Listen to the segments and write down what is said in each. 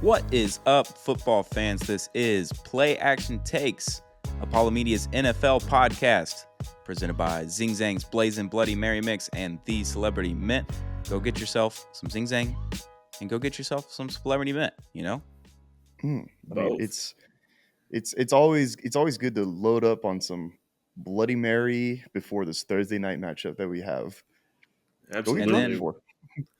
What is up, football fans? This is Play Action Takes, Apollo Media's NFL podcast, presented by Zing Zang's Blazing Bloody Mary Mix and The Celebrity Mint. Go get yourself some Zing Zang and go get yourself some Celebrity Mint, you know? I mean, it's always good to load up on some Bloody Mary before this Thursday night matchup that we have. Absolutely. And then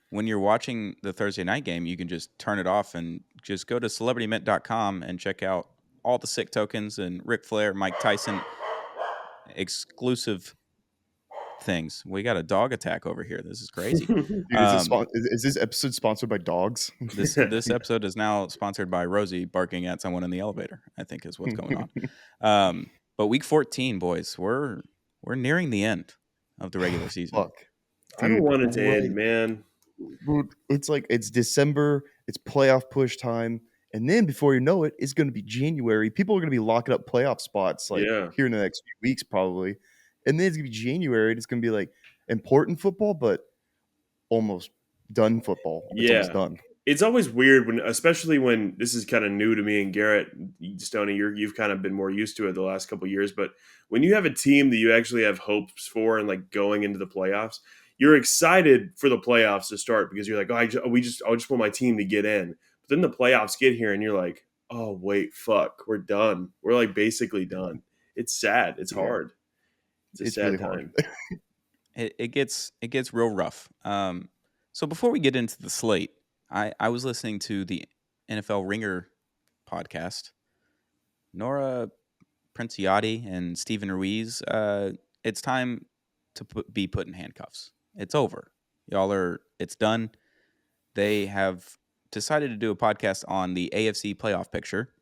when you're watching the Thursday night game, you can just turn it off and just go to celebritymint.com and check out all the sick tokens and Ric Flair, Mike Tyson exclusive things. We got a dog attack over here. This is crazy. Dude, is this episode sponsored by dogs? This episode is now sponsored by Rosie barking at someone in the elevator, I think is what's going on. But week 14, boys, we're nearing the end of the regular season. Fuck. Dude, I don't want it to end, man. It's like it's December, it's playoff push time, and then before you know it, it's going to be January. People are going to be locking up playoff spots here in the next few weeks probably, and then it's going to be January, and it's going to be like important football, but almost done football. It's almost done. It's always weird especially when this is kind of new to me and Garrett, Stoney, you've kind of been more used to it the last couple of years, but when you have a team that you actually have hopes for and like going into the playoffs, you're excited for the playoffs to start because you're like, I just want my team to get in. But then the playoffs get here and you're like, oh, wait, fuck, we're done. We're like basically done. It's sad. It's hard. It's a sad really time. Hard. It gets real rough. So before we get into the slate, I was listening to the NFL Ringer podcast. Nora Princiotti and Stephen Ruiz, it's time to be put in handcuffs. It's over. It's done. They have decided to do a podcast on the AFC playoff picture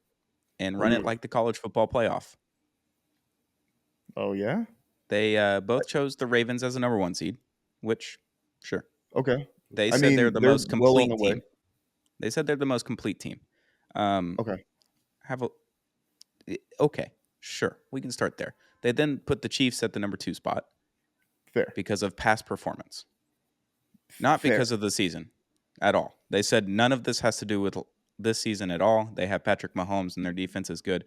and run it like the college football playoff. Oh, yeah? They both chose the Ravens as a number 1 seed, which, sure. Okay. They said they're the most complete team. They said they're the most complete team. Okay. Okay, sure. We can start there. They then put the Chiefs at the number 2 spot. Fair. Because of past performance. Not because of the season at all. They said none of this has to do with this season at all. They have Patrick Mahomes and their defense is good.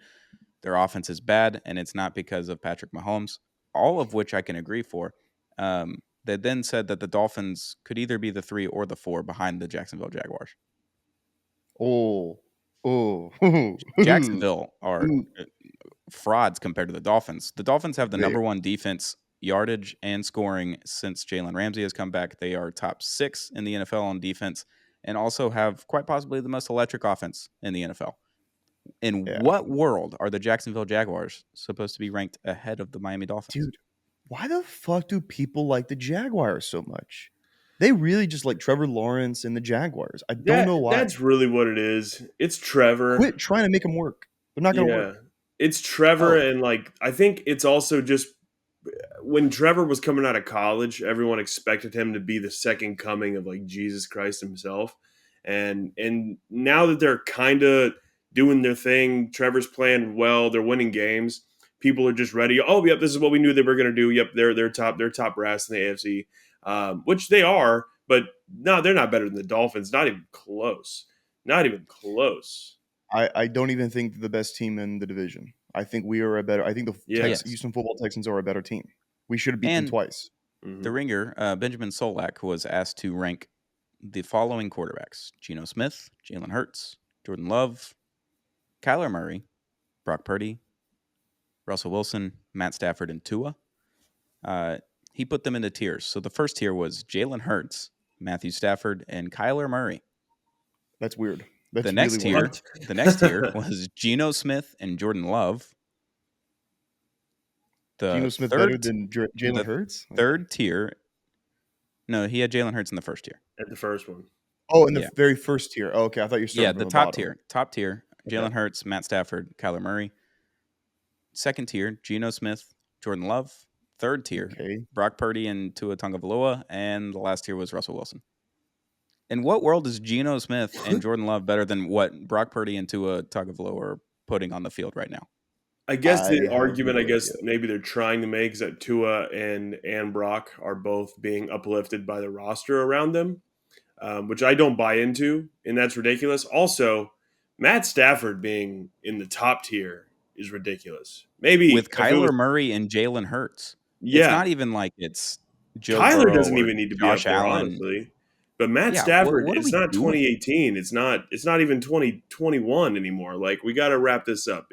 Their offense is bad, and it's not because of Patrick Mahomes, all of which I can agree for. They then said that the Dolphins could either be the 3 or the 4 behind the Jacksonville Jaguars. Oh. Jacksonville are frauds compared to the Dolphins. The Dolphins have the number 1 defense, yardage, and scoring since Jalen Ramsey has come back. They are top 6 in the NFL on defense and also have quite possibly the most electric offense in the NFL. In what world are the Jacksonville Jaguars supposed to be ranked ahead of the Miami Dolphins? Dude, why the fuck do people like the Jaguars so much? They really just like Trevor Lawrence and the Jaguars. I don't know why. That's really what it is. It's Trevor. Quit trying to make them work. They're not going to work. It's Trevor, and like I think it's also just when Trevor was coming out of college, everyone expected him to be the second coming of like Jesus Christ himself. And now that they're kind of doing their thing, Trevor's playing well, they're winning games. People are just ready. Oh, yep, this is what we knew they were going to do. Yep, they're top brass in the AFC, which they are. But no, they're not better than the Dolphins. Not even close. Not even close. I don't even think they're the best team in the division. I think we are I think the Houston Football Texans are a better team. We should have beaten them twice. The Ringer, Benjamin Solak, was asked to rank the following quarterbacks: Geno Smith, Jalen Hurts, Jordan Love, Kyler Murray, Brock Purdy, Russell Wilson, Matt Stafford, and Tua. He put them into tiers. So the first tier was Jalen Hurts, Matthew Stafford, and Kyler Murray. That's weird. The next tier was Geno Smith and Jordan Love. Geno Smith better than Jalen Hurts? Third tier. No, he had Jalen Hurts in the first tier. At the first one. Oh, in the very first tier. Oh, okay, I thought you were starting from the top tier. Top tier, Jalen Hurts, Matt Stafford, Kyler Murray. Second tier, Geno Smith, Jordan Love. Third tier, Brock Purdy and Tua Tagovailoa. And the last tier was Russell Wilson. In what world is Geno Smith and Jordan Love better than what Brock Purdy and Tua Tagovailoa are putting on the field right now? I guess the argument, maybe they're trying to make is that Tua and Brock are both being uplifted by the roster around them, which I don't buy into, and that's ridiculous. Also, Matt Stafford being in the top tier is ridiculous. Maybe with if it was, Kyler Murray and Jalen Hurts. It's yeah, not even like it's Joe Kyler Burrow doesn't or even need to be up Josh there, Allen. honestly. But Matt Yeah, Stafford, what are it's we not doing? 2018. It's not even 2021 anymore. Like, we got to wrap this up.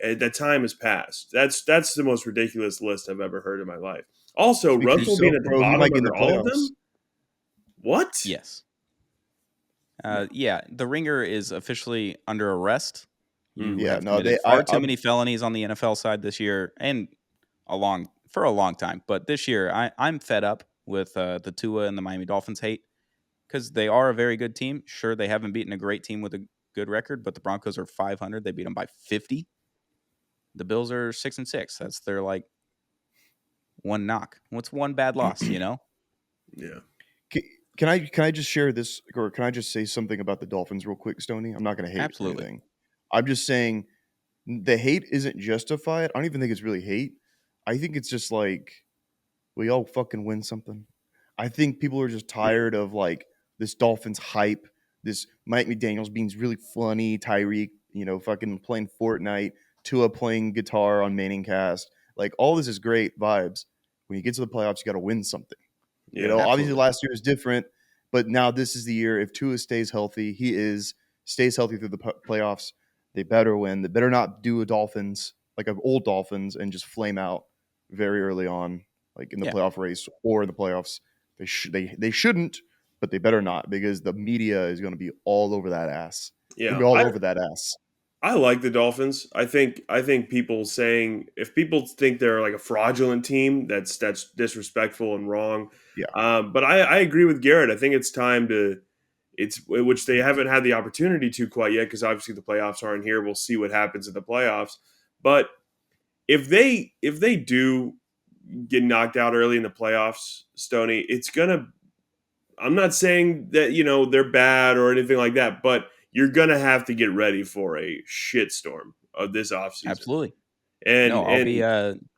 That time has passed. That's the most ridiculous list I've ever heard in my life. Also, Speak for Russell being yourself, at the bro. He bottom might get in the under all of playoffs. them. What? Yes. Yeah, the Ringer is officially under arrest. You have committed far too many felonies on the NFL side this year, and for a long time. But this year, I'm fed up with the Tua and the Miami Dolphins hate, because they are a very good team. Sure, they haven't beaten a great team with a good record, but the Broncos are 500. They beat them by 50. The Bills are 6-6. That's their like one knock. What's one bad loss? Yeah. Can I just share this, or can I just say something about the Dolphins real quick, Stoney? I'm not going to hate Absolutely. anything. I'm just saying the hate isn't justified. I don't even think it's really hate. I think it's just like we all fucking win something. I think people are just tired of like this Dolphins hype, this Mike McDaniels being really funny, Tyreek, fucking playing Fortnite, Tua playing guitar on Manningcast. Like all this is great vibes. When you get to the playoffs, you got to win something. Yeah, obviously last year was different, but now this is the year. If Tua stays healthy, stays healthy through the playoffs. They better win. They better not do a Dolphins like an old Dolphins and just flame out very early on, like in the playoff race or in the playoffs. They shouldn't, but they better not, because the media is going to be all over that ass. Yeah, They'll be all over that ass. I like the Dolphins. I think people saying, if people think they're like a fraudulent team, that's disrespectful and wrong. Yeah. But I agree with Garrett. I think it's time to which they haven't had the opportunity to quite yet, because obviously the playoffs aren't here. We'll see what happens in the playoffs. But if they do get knocked out early in the playoffs, Stoney, it's gonna. I'm not saying that they're bad or anything like that, but you're gonna have to get ready for a shitstorm of this offseason. Absolutely. And I'll be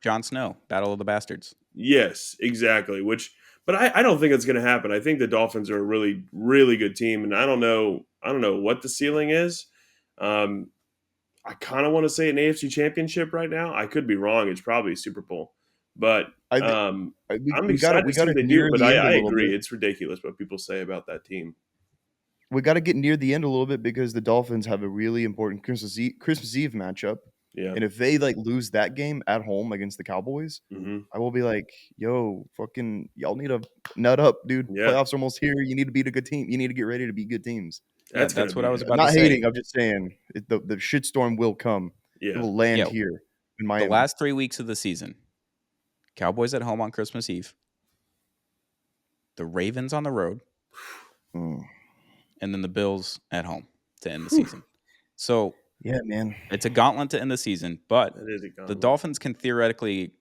Jon Snow, Battle of the Bastards. Yes, exactly. But I don't think it's going to happen. I think the Dolphins are a really, really good team, and I don't know what the ceiling is. I kind of want to say an AFC Championship right now. I could be wrong. It's probably Super Bowl, but I'm excited to see what they do. But I agree, it's ridiculous what people say about that team. We got to get near the end a little bit, because the Dolphins have a really important Christmas Eve matchup. Yeah. And if they lose that game at home against the Cowboys, I will be like, yo, fucking, y'all need to nut up, dude. Yeah. Playoffs are almost here. You need to beat a good team. You need to get ready to beat good teams. That's what I was about to say. Not hating. I'm just saying the shitstorm will come. Yeah. It will land here in Miami. The last 3 weeks of the season, Cowboys at home on Christmas Eve, the Ravens on the road, and then the Bills at home to end the season. So yeah, man, it's a gauntlet to end the season, but the Dolphins can theoretically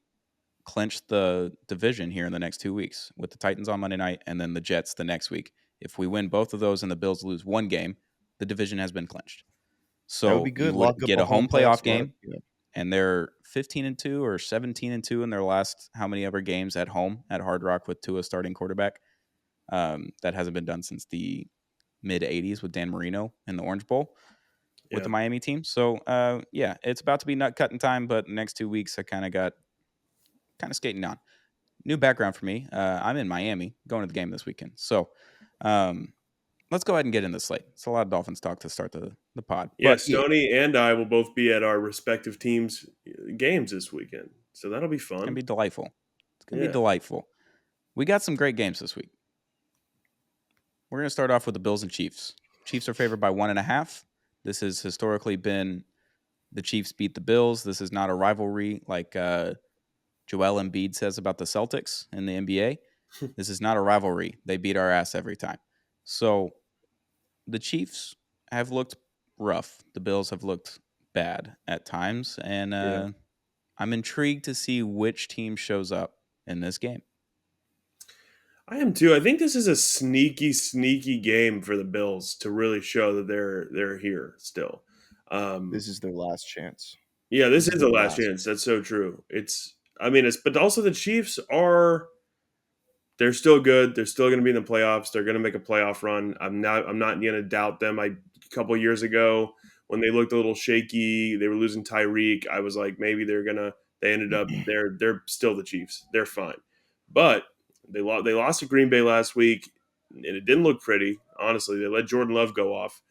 clinch the division here in the next 2 weeks, with the Titans on Monday night and then the Jets the next week. If we win both of those and the Bills lose one game, the division has been clinched. So that would be good. You would get a home playoff game, and they're 15-2 or 17-2 in their last how many ever games at home at Hard Rock with Tua starting quarterback. That hasn't been done since the mid 80s with Dan Marino in the Orange Bowl with the Miami team. So it's about to be nut cutting time, but the next 2 weeks I kind of skating on. New background for me. I'm in Miami going to the game this weekend. So let's go ahead and get in the slate. It's a lot of Dolphins talk to start the pod. Yeah, Stoney and I will both be at our respective teams' games this weekend. So that'll be fun. It's going to be delightful. Be delightful. We got some great games this week. We're going to start off with the Bills and Chiefs. Chiefs are favored by 1.5. This has historically been the Chiefs beat the Bills. This is not a rivalry like Joel Embiid says about the Celtics in the NBA. This is not a rivalry. They beat our ass every time. So the Chiefs have looked rough. The Bills have looked bad at times. And I'm intrigued to see which team shows up in this game. I am too. I think this is a sneaky game for the Bills to really show that they're here still. This is their last chance. Yeah, this is the last chance. That's so true. But also the Chiefs they're still good. They're still going to be in the playoffs. They're going to make a playoff run. I'm not going to doubt them. I couple of years ago when they looked a little shaky. They were losing Tyreek. I was like, maybe they ended up they're still the Chiefs. They're fine, but they lost to Green Bay last week, and it didn't look pretty. Honestly, they let Jordan Love go off.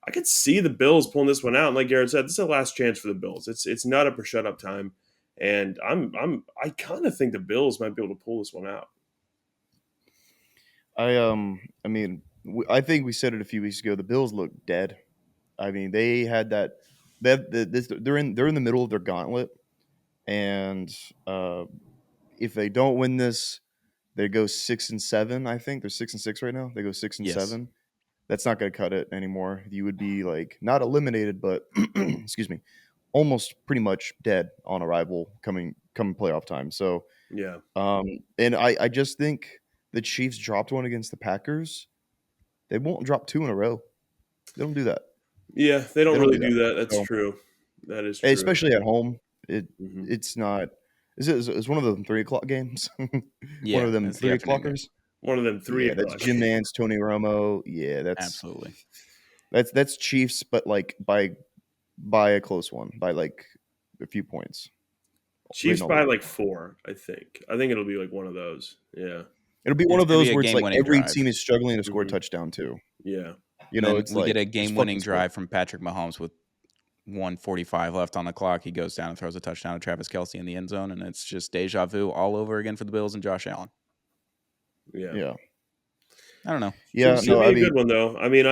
I could see the Bills pulling this one out. And like Garrett said, this is the last chance for the Bills. It's not up or shut up time, and I kind of think the Bills might be able to pull this one out. I mean, I think we said it a few weeks ago. The Bills look dead. I mean, they had that. They're in the middle of their gauntlet, and if they don't win this, they go 6-7. I think they're 6-6 right now. They go 6-7. That's not going to cut it anymore. You would be like not eliminated, but excuse me, almost pretty much dead on arrival coming playoff time. So yeah, and I just think the Chiefs dropped one against the Packers. They won't drop two in a row. They don't do that. Yeah, they don't really do that. That's true. That is true. Especially at home. It's not. Is one of them 3 o'clock games? Yeah, one of them 3 o'clockers. One of them 3 o'clock. That's Jim Nance, Tony Romo. Yeah, that's absolutely. That's Chiefs, but like by a close one, by like a few points. Chiefs by like 4, I think. I think it'll be like one of those. Yeah. It'll be one of those where it's like every team is struggling to score a touchdown too. Yeah. You know, we get a game-winning drive from Patrick Mahomes with 1:45 left on the clock. He goes down and throws a touchdown to Travis Kelce in the end zone, and it's just deja vu all over again for the Bills and Josh Allen. Yeah. I don't know. Yeah, it's gonna be a good one though. I mean,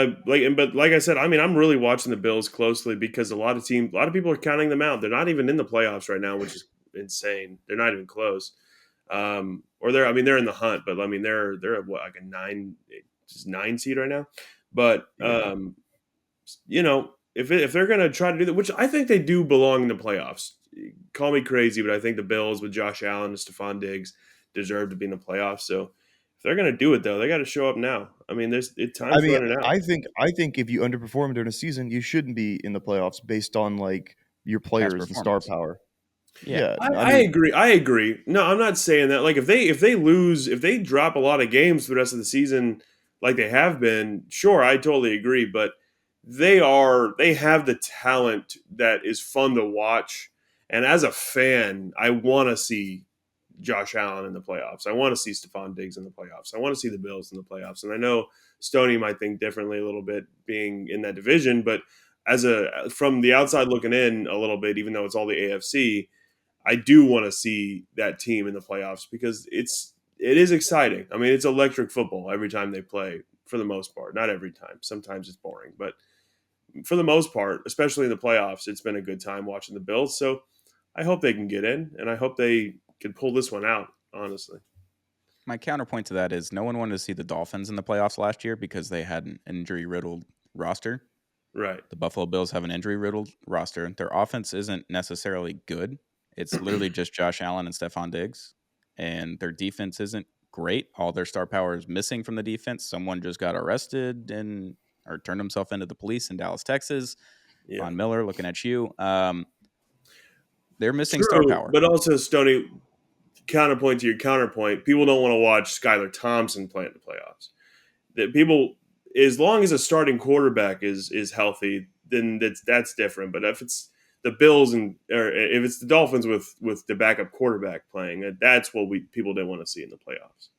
but like I said, I mean, I'm really watching the Bills closely because a lot of people are counting them out. They're not even in the playoffs right now, which is insane. They're not even close. Or they're in the hunt, but I mean, they're at what, like a 9 seed right now. But you know, if they're gonna try to do that, which I think they do belong in the playoffs. Call me crazy, but I think the Bills with Josh Allen and Stephon Diggs deserve to be in the playoffs. So if they're going to do it, though, they got to show up now. I mean, time's running out. I think if you underperform during a season, you shouldn't be in the playoffs based on like your players and star power. Yeah, I agree. I agree. No, I'm not saying that. Like if they drop a lot of games for the rest of the season, like they have been, sure, I totally agree. But they have the talent that is fun to watch, and as a fan, I want to see Josh Allen in the playoffs. I want to see Stephon Diggs in the playoffs. I want to see the Bills in the playoffs. And I know Stoney might think differently a little bit being in that division, but from the outside looking in a little bit, even though it's all the AFC, I do want to see that team in the playoffs because it is exciting. I mean, it's electric football every time they play for the most part. Not every time. Sometimes it's boring, but for the most part, especially in the playoffs, it's been a good time watching the Bills. So I hope they can get in, and I hope they could pull this one out, honestly. My counterpoint to that is no one wanted to see the Dolphins in the playoffs last year because they had an injury-riddled roster. Right. The Buffalo Bills have an injury-riddled roster. Their offense isn't necessarily good. It's literally just Josh Allen and Stephon Diggs. And their defense isn't great. All their star power is missing from the defense. Someone just got arrested or turned himself into the police in Dallas, Texas. Yeah. Von Miller, looking at you. They're missing star power. But also, Stoney, counterpoint to your counterpoint, people don't want to watch Skylar Thompson play in the playoffs. That people, as long as a starting quarterback is healthy, then that's different. But if it's the Bills or if it's the Dolphins with the backup quarterback playing, that's what people didn't want to see in the playoffs.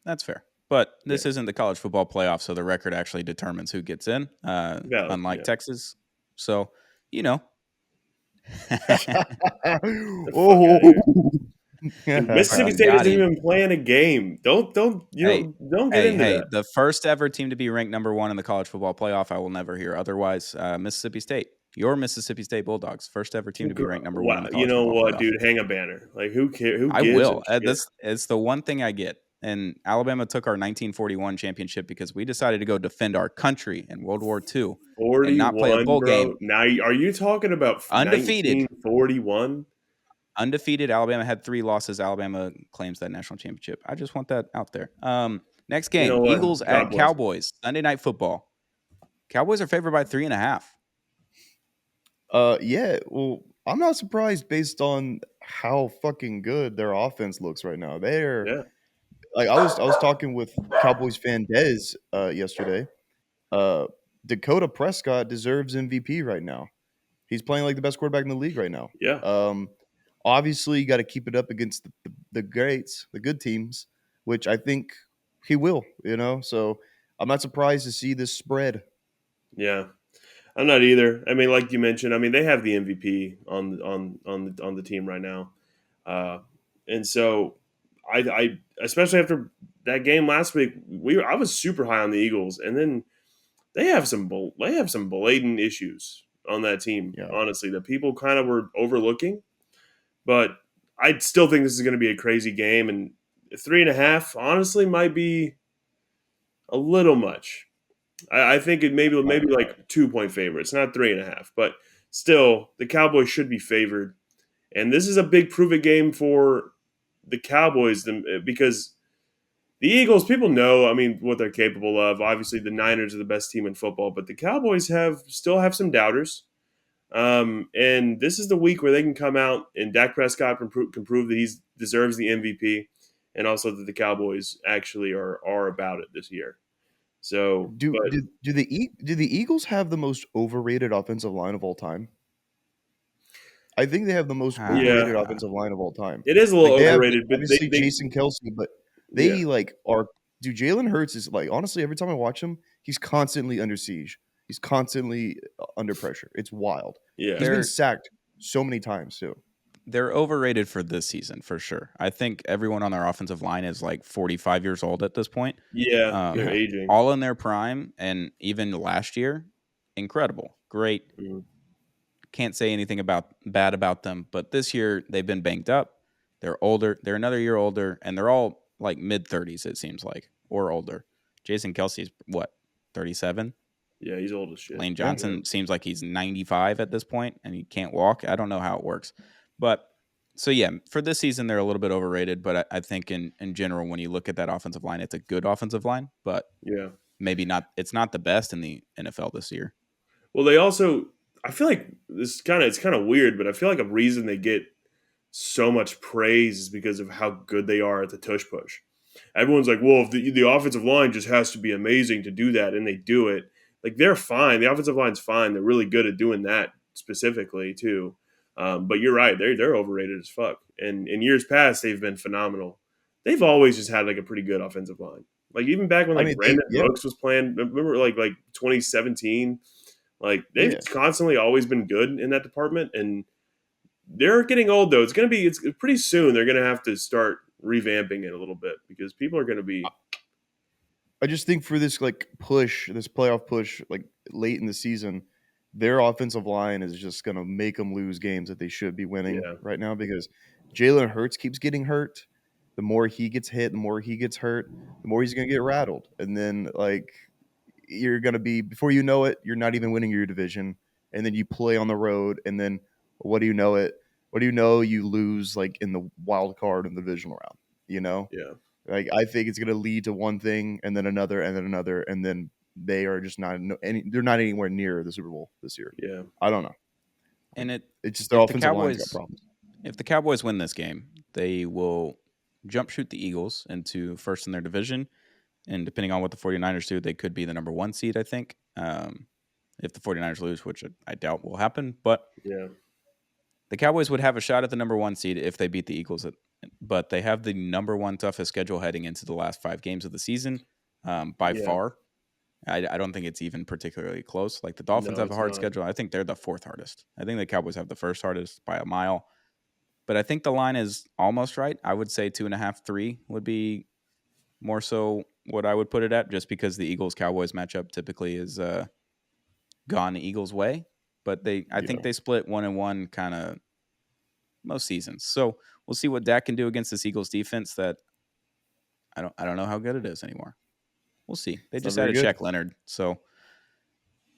That's fair. But this isn't the college football playoff, so the record actually determines who gets in, unlike Texas. So, you know. Mississippi State isn't even playing a game. Don't get into that. The first ever team to be ranked number 1 in the college football playoff. I will never hear otherwise. Mississippi State, your Mississippi State Bulldogs, first ever team to be ranked number 1 in the college football playoff. You know what, dude? Hang a banner. Like who cares? Who I will. It's the one thing I get. And Alabama took our 1941 championship because we decided to go defend our country in World War II and not play a bowl game. Now, are you talking about undefeated 1941? Undefeated. Alabama had 3 losses. Alabama claims that national championship. I just want that out there. Next game, Eagles at Cowboys. Sunday Night Football. Cowboys are favored by 3.5. Yeah. Well, I'm not surprised based on how fucking good their offense looks right now. Like I was talking with Cowboys fan Dez yesterday. Dakota Prescott deserves MVP right now. He's playing like the best quarterback in the league right now. Yeah. Obviously, you got to keep it up against the greats, the good teams, which I think he will. So I'm not surprised to see this spread. Yeah. I'm not either. I mean, like you mentioned, I mean they have the MVP on the team right now, and so I especially after that game last week, I was super high on the Eagles, and then they have some blatant issues on that team. Yeah. Honestly, that people kind of were overlooking, but I still think this is going to be a crazy game, and 3.5 honestly might be a little much. I think it maybe like 2-point favorite. It's not 3.5, but still, the Cowboys should be favored. And this is a big prove-it game for the Cowboys because the Eagles, people know, I mean, what they're capable of. Obviously, the Niners are the best team in football, but the Cowboys still have some doubters. And this is the week where they can come out and Dak Prescott can prove that he deserves the MVP, and also that the Cowboys actually are about it this year. So do the Eagles have the most overrated offensive line of all time? I think they have the most overrated offensive line of all time. It is a little overrated, but obviously Jason Kelce, but they are. Dude, Jalen Hurts is like, honestly, every time I watch him, he's constantly under siege. He's constantly under pressure. It's wild. Yeah, he's been sacked so many times too. They're overrated for this season for sure. I think everyone on their offensive line is like 45 years old at this point. Yeah, they're aging. All in their prime, and even last year, incredible, great. Mm-hmm. Can't say anything bad about them, but this year they've been banged up. They're older. They're another year older, and they're all like mid-30s, it seems like, or older. Jason Kelce's what, 37? Yeah, he's old as shit. Lane Johnson seems like he's 95 at this point, and he can't walk. I don't know how it works. But so, yeah, for this season, they're a little bit overrated. But I think in general, when you look at that offensive line, it's a good offensive line. But maybe not. It's not the best in the NFL this year. Well, they also, I feel like it's kind of weird, but I feel like a reason they get so much praise is because of how good they are at the tush push. Everyone's like, well, if the offensive line just has to be amazing to do that, and they do it. Like, they're fine. The offensive line's fine. They're really good at doing that specifically too. But you're right; they're overrated as fuck. And in years past, they've been phenomenal. They've always just had like a pretty good offensive line. Like even back when Brandon Brooks was playing, remember like 2017. Like they've constantly always been good in that department, and they're getting old though. It's pretty soon. They're gonna have to start revamping it a little bit because people are gonna be. I just think for this this playoff push, like late in the season, their offensive line is just going to make them lose games that they should be winning right now because Jalen Hurts keeps getting hurt. The more he gets hit, the more he gets hurt, the more he's going to get rattled. And then, you're going to be, before you know it, you're not even winning your division. And then you play on the road. And then, what do you know it? What do you know? You lose, in the wild card in the divisional round, Yeah. I think it's going to lead to one thing and then another and then another. And then they are just they're not anywhere near the Super Bowl this year. Yeah. I don't know. And it's just their offensive line's got problems. If the Cowboys win this game, they will jump shoot the Eagles into first in their division. And depending on what the 49ers do, they could be the number 1 seed, I think. If the 49ers lose, which I doubt will happen. But the Cowboys would have a shot at the number 1 seed if they beat the Eagles. But they have the number 1 toughest schedule heading into the last 5 games of the season by far. I don't think it's even particularly close. Like the Dolphins have a hard schedule. I think they're the 4th hardest. I think the Cowboys have the 1st hardest by a mile. But I think the line is almost right. I would say 2.5, 3 would be more so what I would put it at, just because the Eagles-Cowboys matchup typically is gone the Eagles' way. But I think they split 1-1 kind of most seasons. So we'll see what Dak can do against this Eagles defense that I don't know how good it is anymore. We'll see. They just added Shaq Leonard,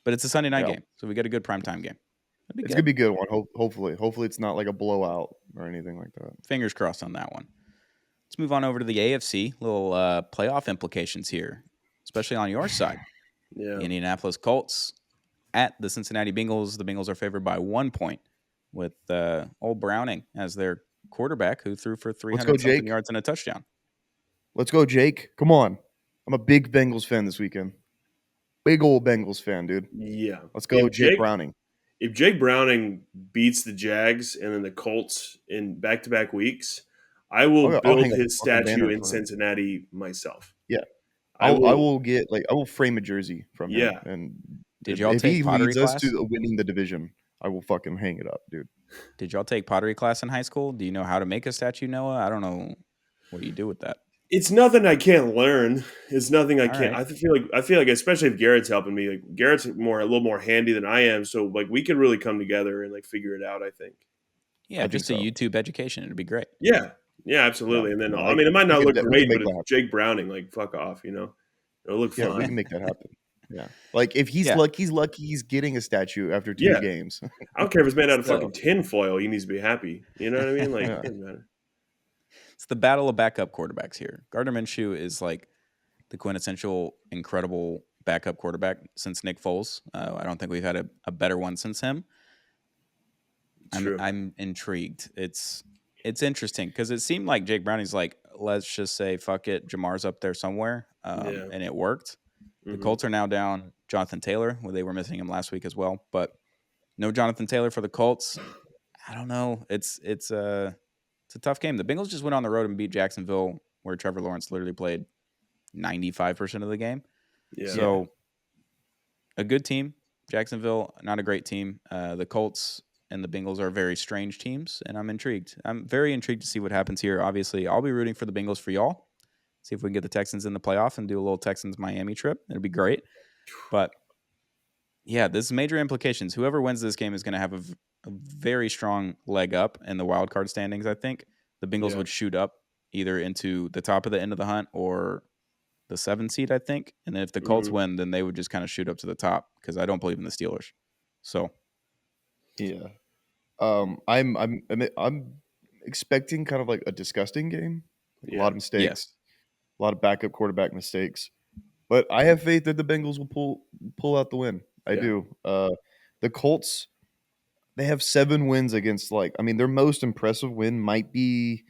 but it's a Sunday night game, so we get a good primetime game. It's gonna be a good one. Hopefully it's not like a blowout or anything like that. Fingers crossed on that one. Let's move on over to the AFC. Little playoff implications here, especially on your side. The Indianapolis Colts at the Cincinnati Bengals. The Bengals are favored by 1 point with old Browning as their quarterback, who threw for 300 yards and a touchdown. Let's go, Jake. Come on. I'm a big Bengals fan this weekend. big old Bengals fan, dude. Yeah. Let's go, Jake Browning. If Jake Browning beats the Jags and then the Colts in back-to-back weeks, I will build his statue in Cincinnati myself. Yeah. I will frame a jersey from him. Yeah. And Did y'all if take he pottery leads class? us to winning the division, I will fucking hang it up, dude. Did y'all take pottery class in high school? Do you know how to make a statue, Noah? I don't know what do you do with that. It's nothing I can't learn. It's nothing I can't. Right. I feel like, especially if Garrett's helping me, like Garrett's a little more handy than I am. So like we could really come together and like figure it out. I think. Yeah, just a YouTube education. It'd be great. Yeah, absolutely. And then it might not look great, but it's Jake Browning. Like fuck off, it'll look fine. Yeah, we can make that happen. Yeah, like if he's lucky, he's getting a statue after 2 games. I don't care if it's made out of fucking tinfoil. He needs to be happy. You know what I mean? Like it doesn't matter. It's the battle of backup quarterbacks here. Gardner Minshew is like the quintessential incredible backup quarterback since Nick Foles. I don't think we've had a better one since him. I'm intrigued. It's interesting because it seemed like Jake Browning's like, let's just say fuck it, Jamar's up there somewhere, and it worked. The Colts are now down Jonathan Taylor. Well, they were missing him last week as well, but no Jonathan Taylor for the Colts. I don't know. It's a tough game. The Bengals just went on the road and beat Jacksonville, where Trevor Lawrence literally played 95% of the game. Yeah. So a good team. Jacksonville, not a great team. The Colts and the Bengals are very strange teams, and I'm intrigued. I'm very intrigued to see what happens here. Obviously, I'll be rooting for the Bengals for y'all. See if we can get the Texans in the playoff and do a little Texans-Miami trip. It'd be great. But, yeah, this is major implications. Whoever wins this game is going to have a very strong leg up in the wild card standings, I think. The Bengals would shoot up either into the top of the end of the hunt or the 7 seed, I think. And then if the Colts win, then they would just kind of shoot up to the top because I don't believe in the Steelers. So, yeah. I'm expecting kind of like a disgusting game. A lot of mistakes. Yes. A lot of backup quarterback mistakes. But I have faith that the Bengals will pull out the win. I do. The Colts, they have 7 wins against their most impressive win might be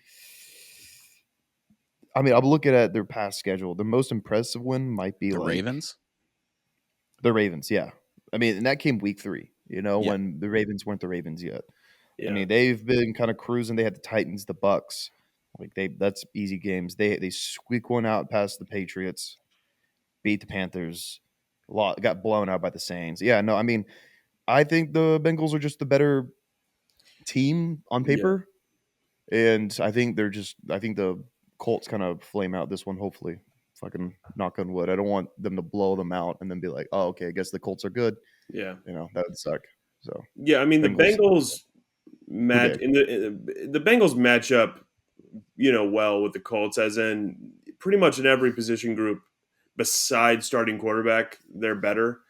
I'm looking at their past schedule. The most impressive win might be the Ravens. The Ravens, yeah. And that came week 3, when the Ravens weren't the Ravens yet. Yeah. They've been kind of cruising. They had the Titans, the Bucks. That's easy games. They squeak one out past the Patriots, beat the Panthers, got blown out by the Saints. Yeah, no, I think the Bengals are just the better team on paper, and I think the Colts kind of flame out this one. Hopefully, fucking knock on wood. I don't want them to blow them out and then be like, oh, okay, I guess the Colts are good. Yeah, that would suck. So yeah, the Bengals match the Bengals match up, well with the Colts, as in pretty much in every position group besides starting quarterback, they're better.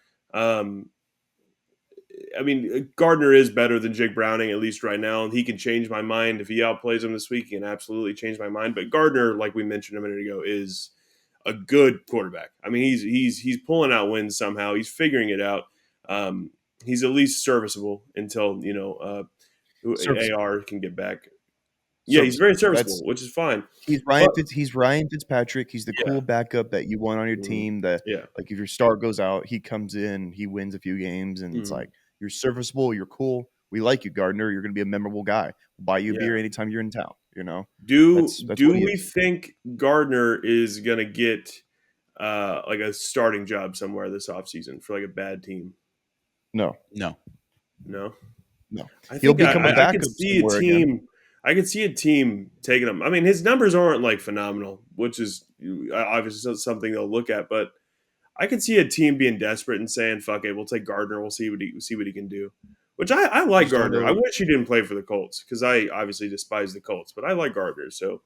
Gardner is better than Jake Browning, at least right now, and he can change my mind. If he outplays him this week, he can absolutely change my mind. But Gardner, like we mentioned a minute ago, is a good quarterback. He's pulling out wins somehow. He's figuring it out. He's at least serviceable until AR can get back. Yeah, he's very serviceable, which is fine. He's Ryan Fitzpatrick. He's the cool backup that you want on your team. That if your star goes out, he comes in, he wins a few games, and it's like you're serviceable, you're cool. We like you, Gardner. You're going to be a memorable guy. We'll buy you a beer anytime you're in town. Do we think Gardner is going to get a starting job somewhere this offseason for a bad team? No. He'll become a backup. I could see a team taking him. His numbers aren't phenomenal, which is obviously something they'll look at. But I could see a team being desperate and saying, "Fuck it, we'll take Gardner. We'll see what he can do." Which I like Gardner. I wish he didn't play for the Colts because I obviously despise the Colts, but I like Gardner. So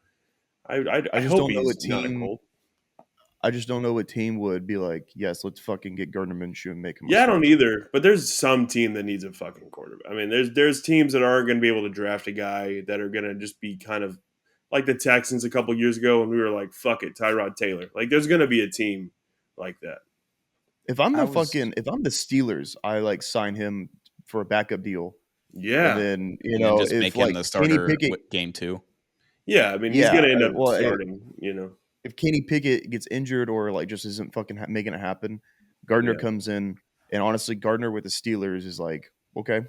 I hope he's not a Colt. I just don't know what team would be like, yes, let's fucking get Gardner Minshew and make him. Yeah, I don't either. But there's some team that needs a fucking quarterback. There's teams that aren't going to be able to draft a guy that are going to just be kind of like the Texans a couple years ago when we were like, fuck it, Tyrod Taylor. There's going to be a team like that. If I'm the Steelers, I sign him for a backup deal. Yeah. And then, just make him the starter game 2. Yeah, he's going to end up starting, If Kenny Pickett gets injured or just isn't fucking making it happen, Gardner comes in, and honestly, Gardner with the Steelers is like, okay,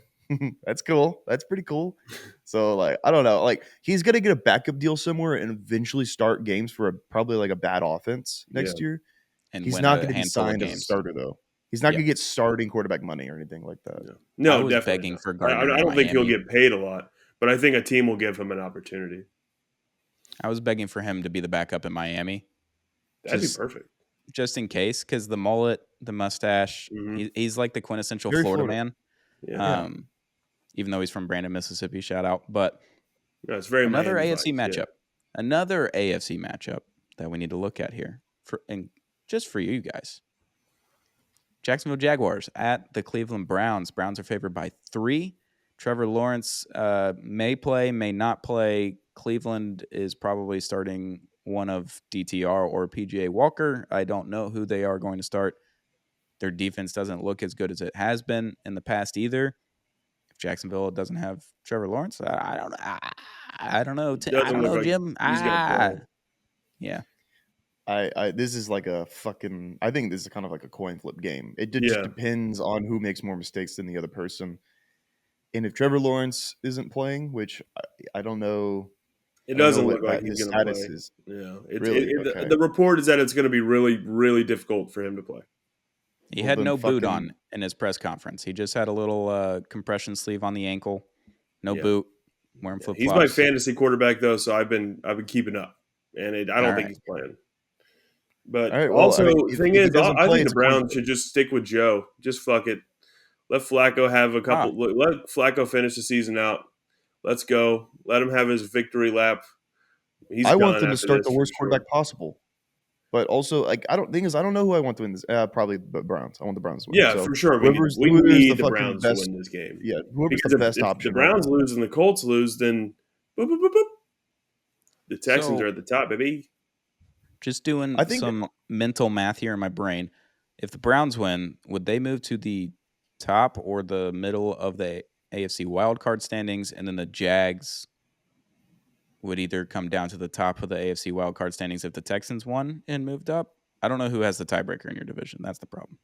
that's cool. That's pretty cool. So like, I don't know. Like he's gonna get a backup deal somewhere and eventually start games for probably like a bad offense next year. And He's win not a going to be handful of signed as a games. starter though. He's not going to get starting quarterback money or anything like that. No, I was definitely begging not. for Gardner. I don't think he'll get paid a lot, but I think a team will give him an opportunity. I was begging for him to be the backup in Miami. That'd be perfect. Just in case, because the mullet, the mustache, he's like the quintessential Florida man. Yeah. Even though he's from Brandon, Mississippi, shout out. But it's very another Miami AFC vibes, matchup. Another AFC matchup that we need to look at here and just for you guys. Jacksonville Jaguars at the Cleveland Browns. Browns are favored by 3. Trevor Lawrence may play, may not play. Cleveland is probably starting one of DTR or PGA Walker. I don't know who they are going to start. Their defense doesn't look as good as it has been in the past either. If Jacksonville doesn't have Trevor Lawrence, I don't know. I don't know. I don't know, like Jim. Yeah. This is like a fucking. I think this is kind of like a coin flip game. It just depends on who makes more mistakes than the other person. And if Trevor Lawrence isn't playing, which I don't know, it doesn't look like he's going to play. Yeah, okay. The report is that it's going to be really, really difficult for him to play. He had no boot on in his press conference. He just had a little compression sleeve on the ankle, no boot, wearing flip flops. He's my fantasy quarterback though, so I've been keeping up, and I don't think he's playing. But the thing is, I think the Browns should just stick with Joe. Just fuck it. Let Flacco have a couple. Let Flacco finish the season out. Let's go. Let him have his victory lap. I want them to start the worst quarterback possible. But also, like, I don't know who I want to win this. Probably the Browns. I want the Browns to win. Yeah, so for sure. We need the Browns to win this game. Yeah, whoever's the best option. If the Browns lose and the Colts lose, then boop, boop, boop, boop. The Texans are at the top, baby. Just doing some mental math here in my brain. If the Browns win, would they move to the top or the middle of the AFC wildcard standings, and then the Jags would either come down to the top of the AFC wildcard standings if the Texans won and moved up? I don't know who has the tiebreaker in your division. That's the problem.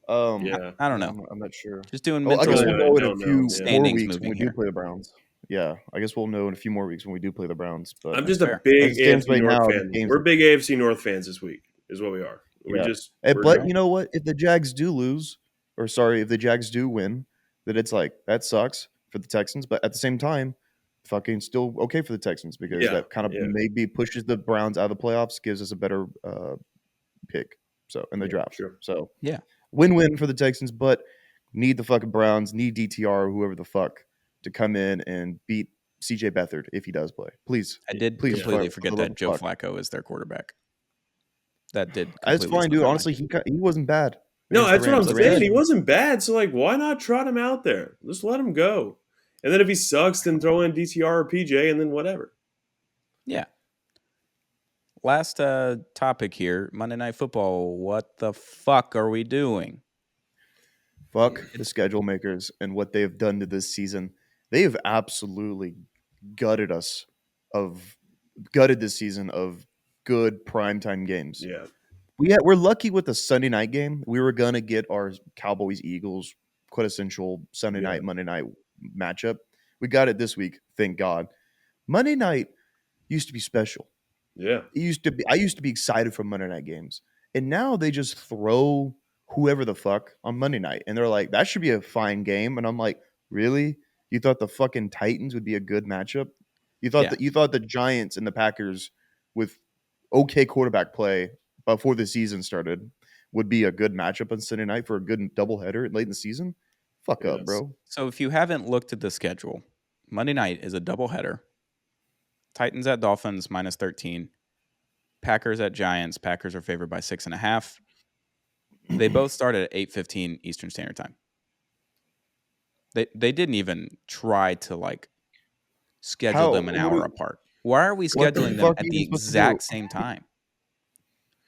I don't know. I'm not sure. Just doing mental. I guess we'll know in a few more weeks when we do play the Browns. Yeah, I guess we'll know in a few more weeks when we do play the Browns. But I'm just a big AFC North fan. We're big AFC North fans this week, is what we are. But you know what? If the Jags do lose, if the Jags do win, then it's like that sucks for the Texans. But at the same time, fucking still okay for the Texans because that kind of maybe pushes the Browns out of the playoffs, gives us a better pick. So in the draft. Sure. So win-win for the Texans, but need the fucking Browns, need DTR or whoever the fuck to come in and beat CJ Beathard if he does play. Please. I did completely forget that Joe Flacco is their quarterback. That did. That's fine, dude. Honestly, he wasn't bad. No, that's what I'm saying. He wasn't bad. So, like, why not trot him out there? Just let him go. And then if he sucks, then throw in DTR or PJ and then whatever. Yeah. Last topic here. Monday Night Football. What the fuck are we doing? Fuck the schedule makers and what they have done to this season. They have absolutely gutted this season of good primetime games. Yeah. We're lucky with the Sunday night game. We were gonna get our Cowboys-Eagles quintessential Sunday night, Monday night matchup. We got it this week, thank God. Monday night used to be special. Yeah. I used to be excited for Monday night games. And now they just throw whoever the fuck on Monday night. And they're like, that should be a fine game. And I'm like, really? You thought the fucking Titans would be a good matchup? You thought the Giants and the Packers with okay quarterback play before the season started would be a good matchup on Sunday night for a good doubleheader late in the season? Fuck up, bro. So if you haven't looked at the schedule, Monday night is a doubleheader. Titans at Dolphins minus 13. Packers at Giants. Packers are favored by 6.5. They both start at 8:15 Eastern Standard Time. They didn't even try to schedule them an hour apart. Why are we scheduling them at the exact same time?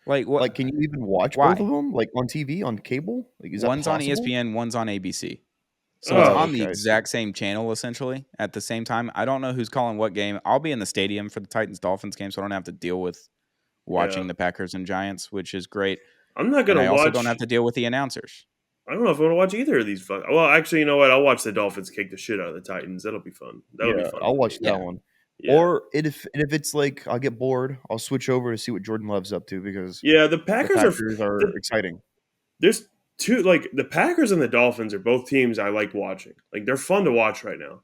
Like what? Like, can you even watch both of them? Like on TV, on cable? Like, is one's that on possible? ESPN, one's on ABC. So it's on the exact same channel, essentially, at the same time. I don't know who's calling what game. I'll be in the stadium for the Titans-Dolphins game, so I don't have to deal with watching the Packers and Giants, which is great. I'm not And gonna I also watch. don't have to deal with the announcers. I don't know if I want to watch either of these. Well, actually, you know what? I'll watch the Dolphins kick the shit out of the Titans. That'll be fun. That'll be Yeah, fun I'll for watch me. that Yeah. one. Yeah. Or if it's like I get bored, I'll switch over to see what Jordan Love's up to because Yeah, the the Packers Packers are exciting. there's two, like the Packers and the Dolphins are both teams I like watching. Like they're fun to watch right now.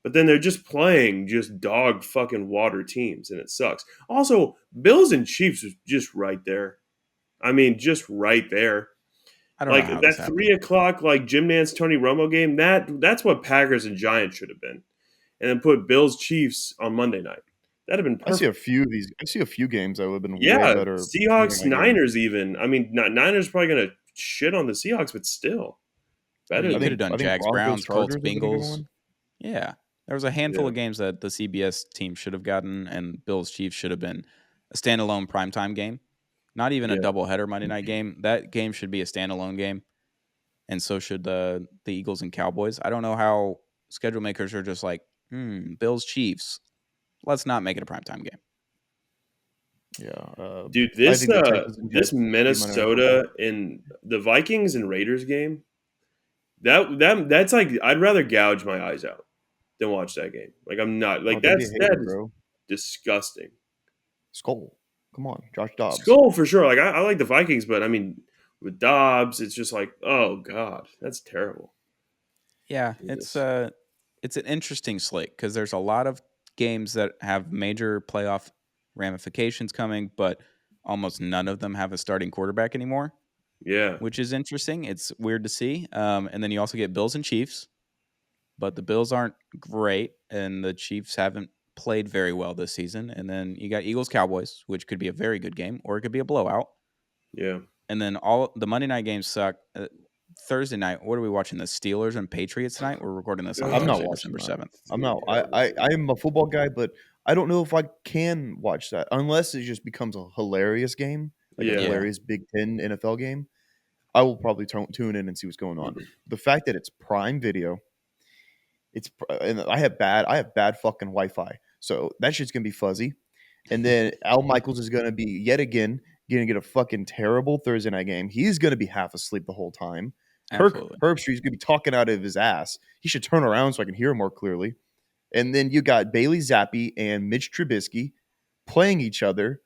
But then they're just playing just dog fucking water teams and it sucks. Also, Bills and Chiefs is just right there. I mean, just right there. I don't know Like how that this happened. 3 o'clock like Jim Nance Tony Romo game, that's what Packers and Giants should have been. And then put Bills Chiefs on Monday night. That'd have been I see perfect. a few games that would have been way Yeah, better. Seahawks, Monday night games. Niners even. I mean, Niners probably gonna shit on the Seahawks, but still better You I could than have think done Jags, Broncos Browns, Colts, Chargers is a good Bengals. one. Yeah. There was a handful Yeah. of games that the CBS team should have gotten, and Bills Chiefs should have been a standalone primetime game. Not even a Yeah. doubleheader Monday night game. That game should be a standalone game. And so should the Eagles and Cowboys. I don't know how schedule makers are just like, Bills Chiefs. Let's not make it a primetime game. Yeah, Dude, I this think the Texans and this Jets Monday Night Football. Minnesota and the Vikings and Raiders game, that's like I'd rather gouge my eyes out than watch that game. Like I'm not like Don't be a that hater, is bro. disgusting. Skull, come on, Josh Dobbs. Skull for sure. Like I like the Vikings, but I mean with Dobbs, it's just like, oh god, that's terrible. Yeah, Jesus. it's an interesting slate because there's a lot of games that have major playoff ramifications coming, but almost none of them have a starting quarterback anymore, Yeah. which is interesting. It's weird to see. And then you also get Bills and Chiefs, but the Bills aren't great, and the Chiefs haven't played very well this season. And then you got Eagles Cowboys, which could be a very good game, or it could be a blowout. Yeah. And then all the Monday night games suck. Thursday night, what are we watching? The Steelers and Patriots tonight? We're recording this on I'm not Thursday, watching December that. 7th. I'm not. I am a football guy, but I don't know if I can watch that unless it just becomes a hilarious game, like a Yeah. hilarious Big Ten NFL game. I will probably tune in and see what's going on. The fact that it's Prime Video, and I have bad fucking Wi-Fi, so that shit's gonna be fuzzy. And then Al Michaels is gonna be yet again gonna get a fucking terrible Thursday night game. He's gonna be half asleep the whole time. Absolutely. Herbstreit's gonna be talking out of his ass. He should turn around so I can hear him more clearly. And then you got Bailey Zappi and Mitch Trubisky playing each other.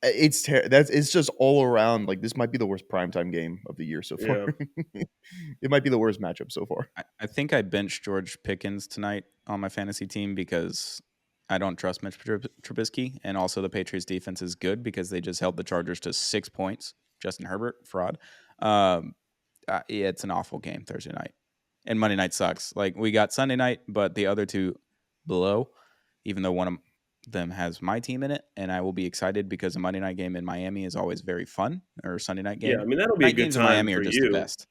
It's just all around like this might be the worst primetime game of the year so far. Yeah. It might be the worst matchup so far. I think I benched George Pickens tonight on my fantasy team because I don't trust Mitch Trubisky, and also the Patriots defense is good because they just held the Chargers to 6 points. Justin Herbert, fraud. Yeah, it's an awful game Thursday night. And Monday night sucks. Like, we got Sunday night, but the other two below, even though one of them has my team in it, and I will be excited because a Monday night game in Miami is always very fun, or a Sunday night game. Yeah, I mean that'll be a Night good games in time Miami for are just you. the best.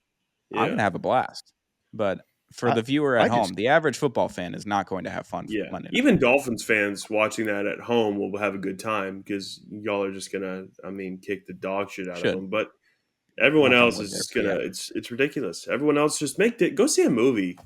Yeah. I'm going to have a blast. But for the viewer at home, the average football fan is not going to have fun Yeah. Monday night. Even Dolphins fans watching that at home will have a good time because y'all are just gonna, I mean, kick the dog shit out of them. But everyone Knock on else wood is there, just but gonna. yeah. It's ridiculous. Everyone else just go see a movie.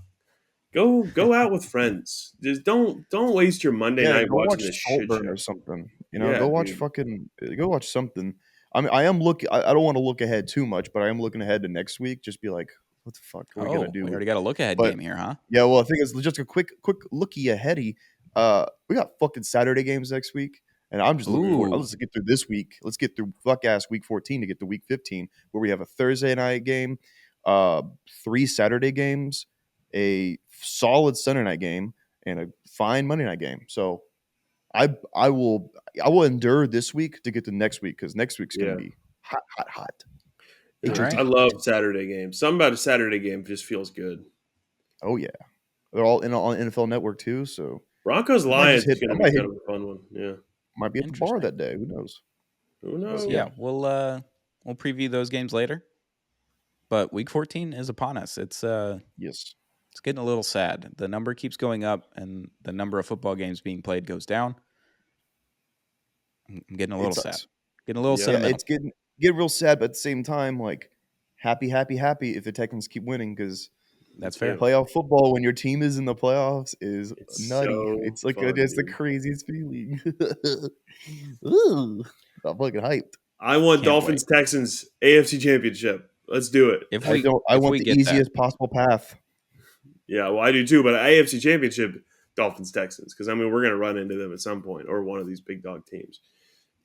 Go out with friends. Just don't waste your Monday night go watching watch this shit Saltburn show. or something. Yeah, go watch dude. go watch something. I mean, I am looking. I don't want to look ahead too much, but I am looking ahead to next week. Just be like, what the fuck are we gonna do? We already got a look ahead game here, huh? Yeah, well, I think it's just a quick looky aheady. We got fucking Saturday games next week, and I'm just looking forward. Let's get through this week. Let's get through fuck ass week 14 to get to week 15, where we have a Thursday night game, 3 Saturday games, a solid Sunday night game, and a fine Monday night game. So I will endure this week to get to next week because next week's gonna be hot. Right. I love Saturday games. Something about a Saturday game just feels good. Oh yeah, they're all on NFL Network too. So Broncos Lions is going to be kind of a fun one. Yeah, might be at the bar that day. Who knows? Who knows? Yeah, we'll preview those games later. But week 14 is upon us. It's yes. It's getting a little sad. The number keeps going up, and the number of football games being played goes down. I'm getting a little sad. Getting a little sentimental. It's getting real sad, but at the same time, like happy if the Texans keep winning because that's fair. Playoff football when your team is in the playoffs is nutty. So it's like fun, it's the craziest feeling. Ooh, I'm fucking hyped. I want Can't Dolphins Texans AFC Championship. Let's do it. I want the easiest possible path. Yeah, well, I do too. But AFC Championship, Dolphins Texans, because I mean we're going to run into them at some point, or one of these big dog teams.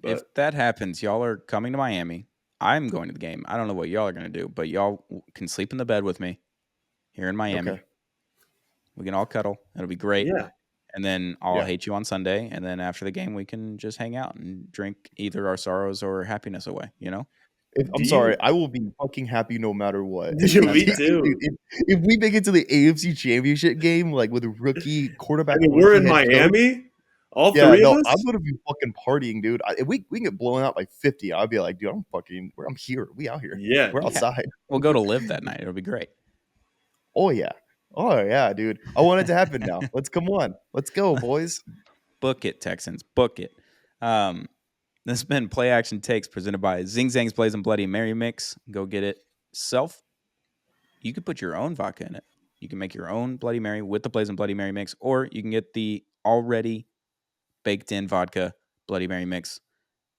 But if that happens, y'all are coming to Miami. I'm going to the game. I don't know what y'all are going to do, but y'all can sleep in the bed with me here in Miami. Okay. We can all cuddle. It'll be great. Yeah. And then I'll hate you on Sunday. And then after the game, we can just hang out and drink either our sorrows or happiness away, you know? I'm sorry. I will be fucking happy no matter what. Me too. Dude, if we make it to the AFC Championship game, like with a rookie quarterback. I mean, we're in Miami. All three of us? I'm going to be fucking partying, dude. If we can get blown out by 50, I'll be like, dude, I'm here. We out here. Yeah. We're outside. We'll go to live that night. It'll be great. Oh, yeah, dude. I want it to happen now. Let's go, boys. Book it, Texans. Book it. This has been Play Action Takes presented by Zing Zang's Blazing Bloody Mary Mix. Go get it. You could put your own vodka in it. You can make your own Bloody Mary with the Blazing Bloody Mary Mix, or you can get the already baked in vodka Bloody Mary Mix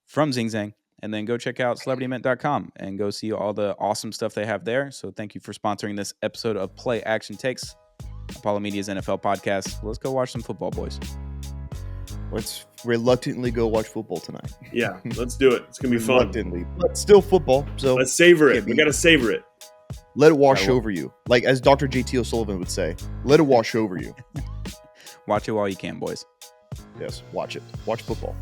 from Zing Zang. And then go check out celebritymint.com and go see all the awesome stuff they have there. So thank you for sponsoring this episode of Play Action Takes, Apollo Media's NFL podcast. Let's go watch some football, boys. Let's reluctantly go watch football tonight. Yeah, let's do it. It's going to be fun. Reluctantly, but still football. So let's savor it. We got to savor it. Let it wash over you. Like as Dr. JT O'Sullivan would say, let it wash over you. Watch it while you can, boys. Yes, watch it. Watch football.